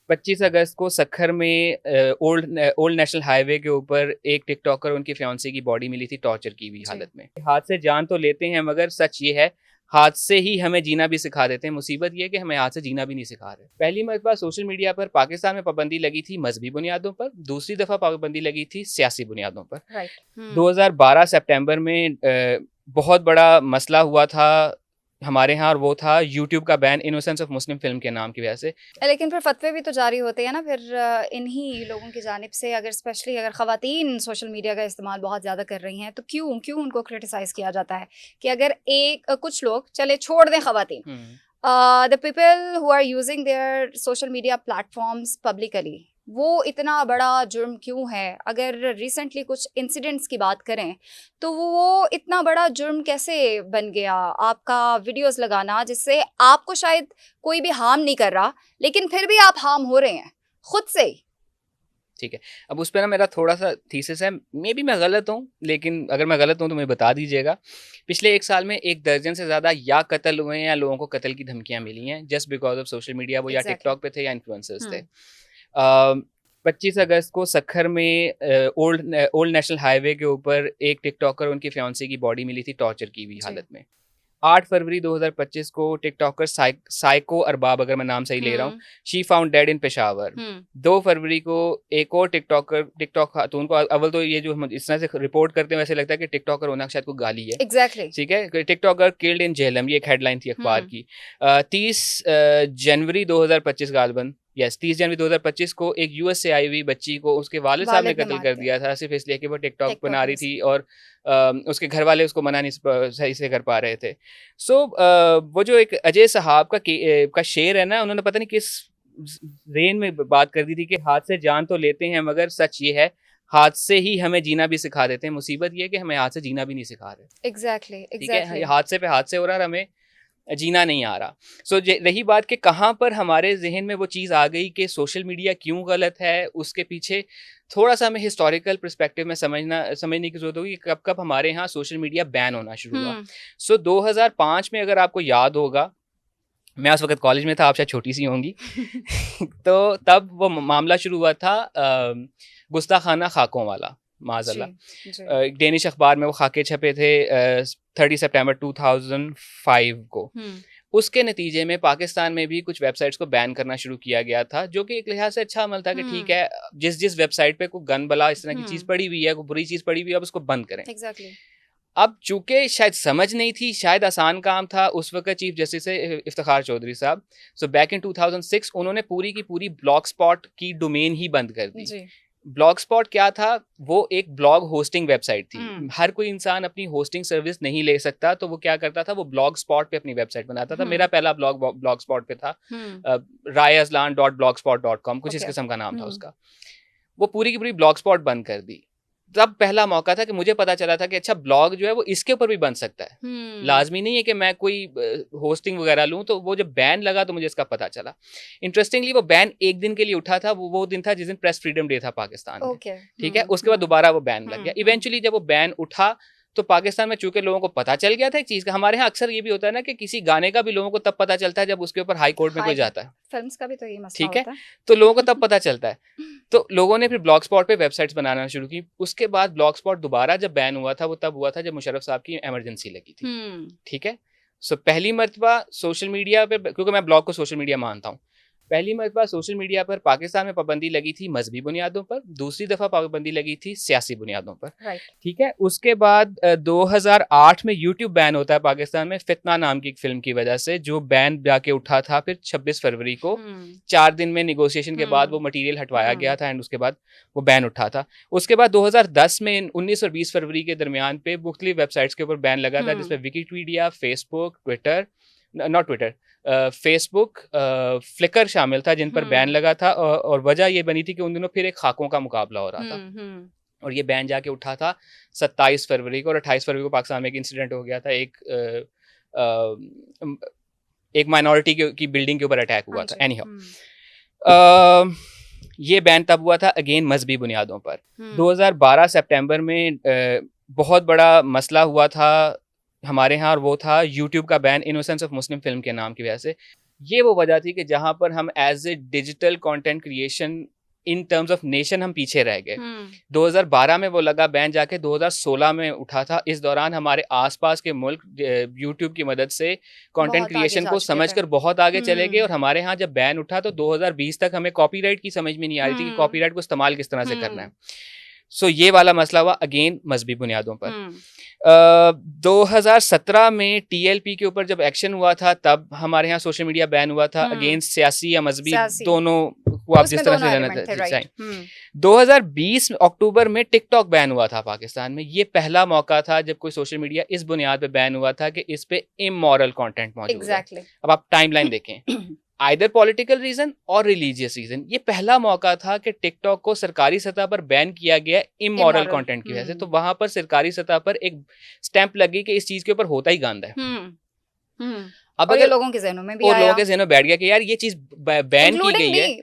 25 अगस्त को सक्खर में old national highway के ऊपर एक टिकटॉकर उनकी फियांसी की बॉडी मिली थी टॉर्चर की हुई हालत में। हादसे जान तो लेते हैं मगर सच ये है हादसे ही हमें जीना भी सिखा देते हैं। मुसीबत ये है कि हमें हादसे जीना भी नहीं सिखा रहे। पहली मरतबा सोशल मीडिया पर पाकिस्तान में पाबंदी लगी थी मजहबी बुनियादों पर, दूसरी दफा पाबंदी लगी थी सियासी बुनियादों पर। राइट। 2012 सितंबर में बहुत बड़ा मसला हुआ था हमारे यहाँ, और वो था यूट्यूब का ban innocence of Muslim film के नाम की वजह से। लेकिन फिर फतवे भी तो जारी होते हैं ना फिर इन्हीं लोगों की जानिब से, अगर स्पेशली अगर ख़वातीन सोशल मीडिया का इस्तेमाल बहुत ज़्यादा कर रही हैं तो क्यों क्यों उनको क्रिटिसाइज़ किया जाता है कि अगर कुछ लोग चले छोड़ दें ख़वातीन, the people who are using their social media platforms publicly, वो इतना बड़ा जुर्म क्यों है? अगर रिसेंटली कुछ इंसिडेंट्स की बात करें तो वो इतना बड़ा जुर्म कैसे बन गया? आपका वीडियोस लगाना जिससे आपको शायद कोई भी हार्म नहीं कर रहा, लेकिन फिर भी आप हार्म हो रहे हैं खुद से ही। ठीक है, अब उस पे ना मेरा थोड़ा सा थीसिस है, मे बी मैं गलत हूँ, लेकिन अगर मैं गलत हूँ तो मुझे बता दीजिएगा। पिछले 1 साल में 1 दर्जन से ज़्यादा या कत्ल हुए हैं या लोगों को कत्ल की धमकियाँ मिली हैं just because of social media. वो या एग्जैक्टली। टिकटॉक पे थे या इन्फ्लुएंसर्स थे। हम्म। 25 अगस्त को सक्खर में ओल्ड नेशनल हाईवे के ऊपर एक टिकटॉकर उनकी फियांसी की बॉडी मिली थी टॉर्चर की हुई जी। हालत में। 8 फरवरी 2025 को टिकटॉकर साइको अरबाब, अगर मैं नाम सही ले रहा हूँ, शी फाउंड डेड इन पेशावर। 2 फरवरी को एक और टिकटॉक खातून को, अव्वल तो ये जो हम इस तरह से रिपोर्ट करते हैं वैसे लगता है कि टिकटॉकर होना शायद कोई गाली है। एग्जैक्टली। ठीक है, टिकटॉकर किल्ड इन झेलम, ये एक हेडलाइन थी अखबार की। 30 जनवरी 2025 गालबन, यस 30 जनवरी 2025 को एक यूएस से आई हुई बच्ची को उसके वालिद साहब ने वालिद ने कत्ल मार कर दिया। दिया था सिर्फ इसलिए कि वो टिकटॉक टिकटॉक बना रही यूज थी और उसके घर वाले उसको मना नहीं सही से कर पा रहे थे। सो वो जो एक अजय साहब का शेर है ना, उन्होंने पता नहीं किस रेन में बात कर दी थी कि हाथ से जान तो लेते हैं मगर सच ये है हादसे ही हमें जीना भी सिखा देते हैं। मुसीबत ये है कि हमें हाथ से जीना भी नहीं सिखा रहे। एग्जैक्टली ठीक है, एग्जैक्टली। हादसे पे हादसे हो रहा है, हमें जीना नहीं आ रहा। रही बात कि कहाँ पर हमारे जहन में वो चीज़ आ गई कि सोशल मीडिया क्यों गलत है, उसके पीछे थोड़ा सा हमें हिस्टोरिकल पर्सपेक्टिव में समझने की जरूरत होगी कि कब कब हमारे यहाँ सोशल मीडिया बैन होना शुरू हुआ। 2005 में अगर आपको याद होगा, मैं उस वक्त कॉलेज में था, आप शायद छोटी सी होंगी तो तब वो मामला शुरू हुआ था गुस्ताखाना खाकों वाला, माज़अल्लाह। एक डेनिश अखबार में वो खाके छपे थे 30 सितंबर 2005 को। उसके नतीजे में पाकिस्तान में भी कुछ वेबसाइट्स को बैन करना शुरू किया गया था, जो कि एक लिहाज से अच्छा अमल था कि ठीक है, जिस वेबसाइट पे कोई गन बला इस तरह की चीज़ पड़ी हुई है, कोई बुरी चीज़ पड़ी हुई है, अब उसको बंद करें। एग्जैक्टली। अब चूंकि शायद समझ नहीं थी, शायद आसान काम था, उस वक्त चीफ जस्टिस से इफ्तिखार चौधरी साहब, सो बैक इन 2006 उन्होंने पूरी की पूरी ब्लॉग स्पॉट की डोमेन ही बंद कर दी। ब्लॉग स्पॉट क्या था? वो एक ब्लॉग होस्टिंग वेबसाइट थी। हर कोई इंसान अपनी होस्टिंग सर्विस नहीं ले सकता, तो वो क्या करता था, वो ब्लॉग स्पॉट पे अपनी वेबसाइट बनाता था। मेरा पहला ब्लॉग स्पॉट पे था rayazlan.blogspot.com, कुछ इस किस्म का नाम था उसका। वो पूरी की पूरी ब्लॉग स्पॉट बंद कर दी। तब पहला मौका था कि मुझे पता चला था कि अच्छा, ब्लॉग जो है वो इसके ऊपर भी बन सकता है। लाजमी नहीं है कि मैं कोई होस्टिंग वगैरह लूं। तो वो जब बैन लगा तो मुझे इसका पता चला। इंटरेस्टिंगली वो बैन एक दिन के लिए उठा था, वो दिन था जिस दिन प्रेस फ्रीडम डे था पाकिस्तान में। ठीक है, उसके बाद दोबारा वो बैन लग गया। इवेंचुअली जब वो बैन उठा तो पाकिस्तान में चूंकि लोगों को पता चल गया था एक चीज का, हमारे यहाँ अक्सर ये भी होता है ना कि किसी गाने का भी लोगों को तब पता चलता है जब उसके ऊपर हाई कोर्ट में कोई जाता है। फिल्म्स का भी तो ये मसला ठीक है, होता है। तो लोगों को तब पता चलता है। तो लोगों ने फिर ब्लॉग स्पॉट पे वेबसाइट्स बनाना शुरू की। उसके बाद ब्लॉग स्पॉट दोबारा जब बैन हुआ था, वो तब हुआ था जब मुशर्रफ साहब की इमरजेंसी लगी थी। ठीक है, सो पहली मरतबा सोशल मीडिया पे, क्योंकि मैं ब्लॉग को सोशल मीडिया मानता हूँ, पहली मरतबा सोशल मीडिया पर पाकिस्तान में पाबंदी लगी थी मजहबी बुनियादों पर, दूसरी दफा पाबंदी लगी थी सियासी बुनियादों पर। ठीक है, उसके बाद 2008 में यूट्यूब बैन होता है पाकिस्तान में फितना नाम की एक फिल्म की वजह से, जो बैन जाके उठा था फिर 26 फरवरी को। 4 दिन में निगोशिएशन के बाद वो मटीरियल हटवाया गया था एंड उसके बाद वो बैन उठा था। उसके बाद 2010 में 19 और 20 फरवरी के दरमियान पे मुख्तलिफ वेबसाइट्स के ऊपर बैन लगा था, जिसमें विकिपीडिया, फेसबुक, फेसबुक, फ्लिकर शामिल था, जिन पर बैन लगा था। और वजह ये बनी थी कि उन दिनों फिर एक खाकों का मुकाबला हो रहा था और ये बैन जाके उठा था 27 फरवरी को। और 28 फरवरी को पाकिस्तान में एक इंसिडेंट हो गया था, एक माइनॉरिटी की बिल्डिंग के ऊपर अटैक हुआ था। एनीहाउ, ये बैन तब हुआ था अगेन मजहबी बुनियादों पर। 2012 सितंबर में बहुत बड़ा मसला हुआ था हमारे यहाँ, और वो था यूट्यूब का ban innocence of Muslim film के नाम की वजह से। ये वो वजह थी कि जहां पर हम as a digital content creation in terms of nation हम पीछे रह गए। 2012 में वो लगा बैन, जाके 2016 में उठा था। इस दौरान हमारे आसपास के मुल्क यूट्यूब की मदद से कंटेंट बहुत आगे क्रिएशन जा को चुके समझकर थे। बहुत आगे चले गए। और हमारे यहाँ जब बैन उठा तो 2020 तक हमें कॉपीराइट की समझ में नहीं आ रही थी कि हम्म कॉपीराइट को इस्तेमाल किस तरह से करना है। हम्म सो ये वाला मसला हुआ अगेन मजहबी बुनियादों पर। हम्म 2017 में टीएलपी के ऊपर जब एक्शन हुआ था तब हमारे यहाँ सोशल मीडिया बैन हुआ था। अगेन सियासी या मजहबी सियासी, दोनों को आप उसमें जिस तरह दोनों से लेना एलिमेंट थे, चाहें। राइट। 2020 अक्टूबर में टिकटॉक बैन हुआ था पाकिस्तान में। ये पहला मौका था जब कोई सोशल मीडिया इस बुनियाद पे बैन हुआ था कि इस पे इमोरल कंटेंट मौजूद है। एग्जैक्टली। अब आप टाइमलाइन देखें, आइदर पॉलिटिकल रीजन और रिलीजियस रीजन, ये पहला मौका था कि टिकटॉक को सरकारी सतह पर बैन किया गया इमोरल इमोरल। कंटेंट की वजह से। तो वहां पर सरकारी सतह पर एक स्टैंप लगी कि इस चीज के ऊपर होता ही गंद है। अब और ये अगर लोगों के जहनों में भी और लोगों आया, के जहनों में बैठ गया कि यार ये चीज बैन की इंक्लूडिंग गई है। मी,